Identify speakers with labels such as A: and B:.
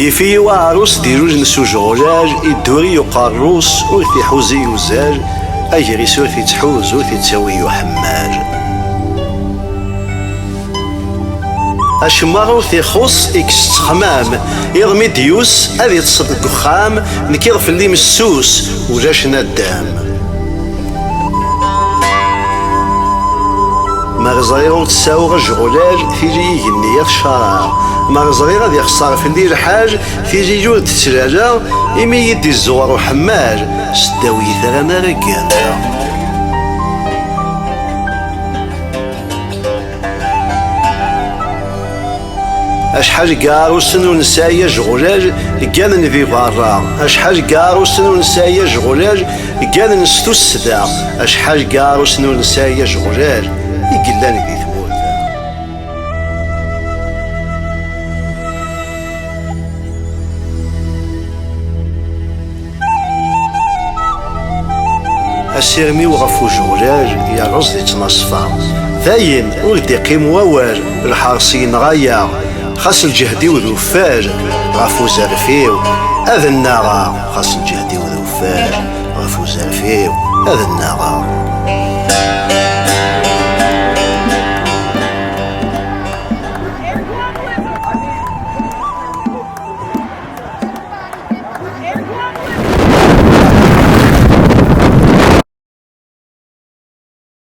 A: يفي وعروس ديروج نسو جغلاج يدوري يقروس وثي حوزي يوزاج أجري سوثي تحوز وثي تسوي حماج أشمار وثي خص إكس تخمام يرمي ديوس أذي تصدق خام نكير في اللي مسوس وجاش ندام مغزريغ تساوغ الجغلاج تيجي يجني الشرع مغزريغ غادي يخسر في الليل الحاج تيجي جود تسلاجة إمي يدي الزوار وحماج سداوي ثغانا رقانا أشحال قاروسن ونسايا جغلاج كان في برا أشحال قاروسن ونسايا جغلاج كان نستو السدا أشحال قاروسن ونسايا جغلاج يقلان في ثموت السيرمي وغفو جغلاج يا رصدي تنصفى ثاين ولدي قيم ووال الحارسين غايا خاص الجهدي وذوفاج غفو زرفيو هذا النار خاص الجهدي وذوفاج غفو زرفيو هذا النار